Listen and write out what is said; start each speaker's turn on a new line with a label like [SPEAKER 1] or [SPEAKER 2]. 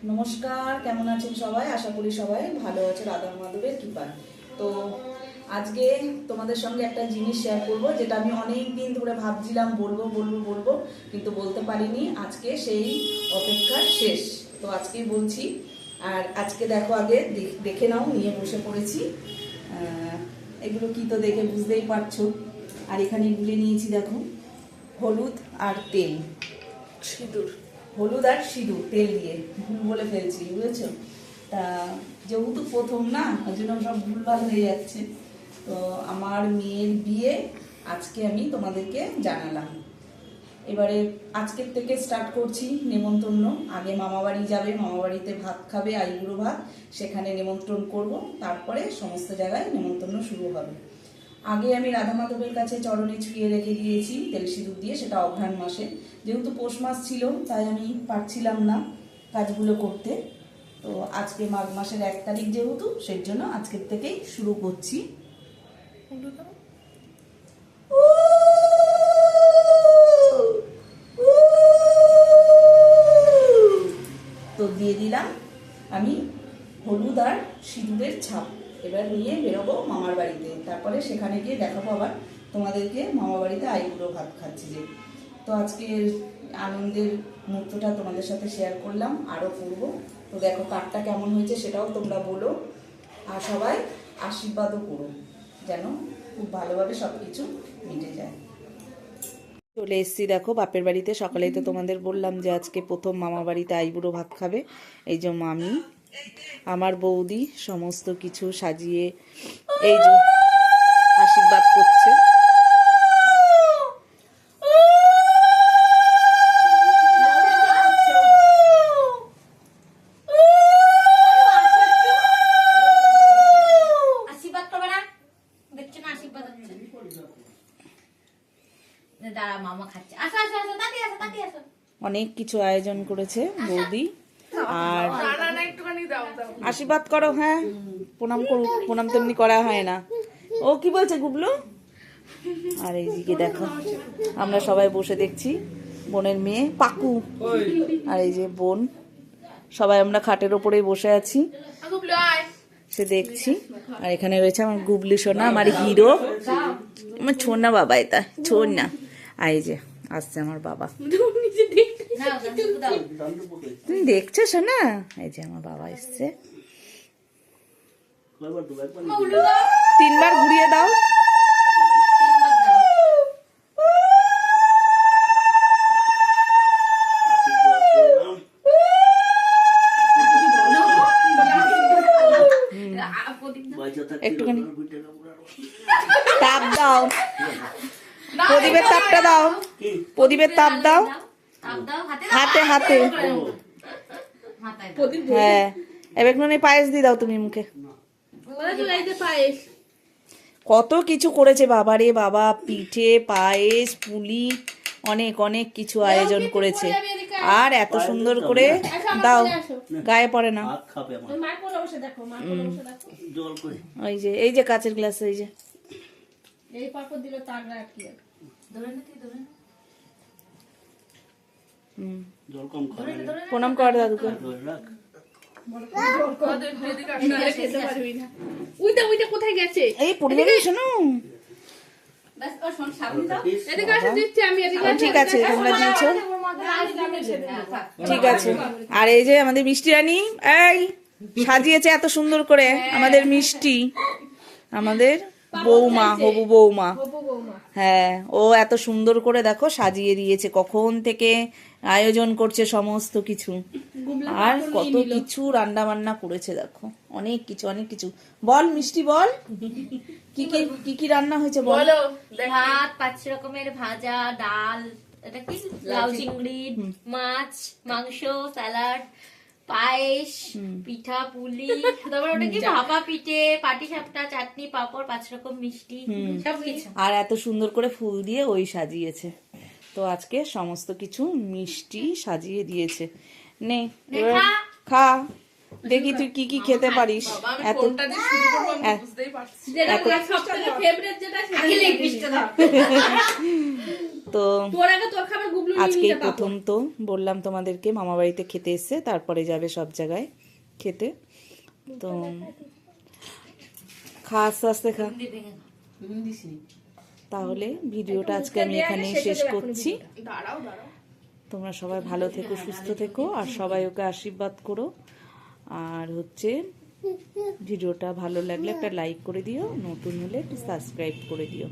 [SPEAKER 1] নমস্কার, কেমন আছেন সবাই? আশা করি সবাই ভালো আছে রাধা মাধবের কৃপায়। তো আজকে তোমাদের সঙ্গে একটা জিনিস শেয়ার করব, যেটা আমি অনেক দিন ধরে ভাবছিলাম বলবো, কিন্তু বলতে পারিনি। আজকে সেই অপেক্ষা শেষ, তো আজকেই বলছি। আর আজকে দেখো, আগে দেখে নাও, নিয়ে বসে পড়েছি। এগুলো কি তো দেখে বুঝতেই পারছো। আর এখানে গুলে নিয়েছি দেখো, হলুদ আর তেল, সিঁদুর, হলুদ আর সিঁদুর তেল দিয়ে ভুল বলে ফেলছি, বুঝেছো? তা যেহেতু প্রথম না, ওই জন্য সব ভুলভাল হয়ে যাচ্ছে। তো আমার মেয়ের বিয়ে আজকে আমি তোমাদেরকে জানালাম। এবারে আজকের থেকে স্টার্ট করছি নেমন্তন্ন। আগে মামাবাড়ি যাবে, মামাবাড়িতে ভাত খাবে, আইবুড়ো ভাত, সেখানে নিমন্ত্রণ করব। তারপরে সমস্ত জায়গায় নেমন্তন্ন শুরু হবে। আগে আমি রাধা মাধবের কাছে চরণে ছুঁয়ে রেখে দিয়েছি তেল সিঁদুর দিয়ে, সেটা অঘ্রাণ মাসে। যেহেতু পৌষ মাস ছিল, তাই আমি পারছিলাম না কাজগুলো করতে। তো আজকে মাঘ মাসের 1 তারিখ যেহেতু, সেই জন্য আজকের থেকেই শুরু করছি। তো দিয়ে দিলাম আমি হলুদ আর সিঁদুরের ছাপ। এবার নিয়ে বেরোবো মামার বাড়িতে, তারপরে সেখানে গিয়ে দেখাবো আবার তোমাদেরকে মামার বাড়িতে আইবুড়ো ভাত খাচ্ছি যে। তো আজকের আনন্দের মুহূর্তটা তোমাদের সাথে শেয়ার করলাম, আরও করব। তো দেখো কাঠটা কেমন হয়েছে সেটাও তোমরা বলো, আর সবাই আশীর্বাদও করো যেন খুব ভালোভাবে সব কিছু মিটে যায়। চলে এসছি দেখো বাপের বাড়িতে। সকালেই তো তোমাদের বললাম যে আজকে প্রথম মামা বাড়িতে আইবুড়ো ভাত খাবে। এই যে মামি, আমার বৌদি সমস্ত কিছু সাজিয়ে এই যে আশীর্বাদ করছে। অনেক কিছু আয়োজন করেছে বৌদি। আর আশীর্বাদ করো, হ্যাঁ প্রণাম করো, প্রণাম তেমনি করা হয় না। ও কি বলছে গুবলু? আর এইদিকে দেখো আমরা সবাই বসে দেখছি, বোনের মেয়ে পাকু আর এই যে বোন, সবাই আমরা খাটের ওপরেই বসে আছি, সে দেখছি। আর এখানে রয়েছে আমার গুবলু সোনা, আমার হিরো, আমার ছোনা বাবা, এটা ছোনা। আর এই যে আসছে আমার বাবা, তুমি দেখছো সোনা? এই যে আমার বাবা এসছে। 3বার ঘুরিয়ে দাও। একটুখানি তাপ দাও, প্রদীপের তাপটা দাও, প্রদীপের তাপ দাও হাতে হাতে। হ্যাঁ, এবার পায়েস দিয়ে দাও তুমি মুখে। কত কিছু করেছে বাবা রে বাবা, পিঠে, পায়েস, পুলি, অনেক অনেক কিছু আয়োজন করেছে। আর এত সুন্দর করে দাও, গায়ে পড়ে না। এই যে কাচের গ্লাস, এই যে প্রণাম কর দাদুকে। এই পরিবারে শোনো, ঠিক আছে তোমরা দিয়েছো, ঠিক আছে। আর এই যে আমাদের মিষ্টি রানী, এই সাজিয়েছে এত সুন্দর করে আমাদের মিষ্টি, আমাদের বৌমা, হবু বৌমা। হ্যাঁ, ও এত সুন্দর করে দেখো সাজিয়ে দিয়েছে, কখন থেকে আয়োজন করছে সমস্ত কিছু। আর কত কিছু রান্না বান্না করেছে দেখো, অনেক কিছু অনেক কিছু। বল মিষ্টি, বল কি কি রান্না হয়েছে বল।
[SPEAKER 2] ভাত, 5 রকমের ভাজা, ডাল, এটা কি লাউ চিংড়ি, মাছ, মাংস, স্যালাড, পায়েস, পিঠা, পুলি, তারপর ওটা কি ভাপা পিঠে, পাটি সাপটা, চাটনি, পাঁপড়, 5 রকম মিষ্টি, সবকিছু।
[SPEAKER 1] আর এত সুন্দর করে ফুল দিয়ে ওই সাজিয়েছে। তো আজকে সমস্ত কিছু মিষ্টি সাজিয়ে দিয়েছে। নে খা, দেখি তুই কি কি খেতে পারিস। এত তো
[SPEAKER 2] তোর আগে তোর খাবার গুবলু নিয়ে
[SPEAKER 1] আজকেই
[SPEAKER 2] নিতে পাবো।
[SPEAKER 1] প্রথম তো বললাম তোমাদেরকে মামা বাড়িতে খেতে এসছে, তারপরে যাবে সব জায়গায় খেতে। তো খা আস্তে আস্তে খা। তাহলে ভিডিওটা আজকে আমি এখানেই শেষ করছি।
[SPEAKER 2] দাঁড়াও দাঁড়াও।
[SPEAKER 1] তোমরা সবাই ভালো থেকো, সুস্থ থেকো, আর সবাই ওকে আশীর্বাদ করো। আর হচ্ছে ভিডিওটা ভালো লাগলে একটা লাইক করে দিও, নতুন হলে একটু সাবস্ক্রাইব করে দিও।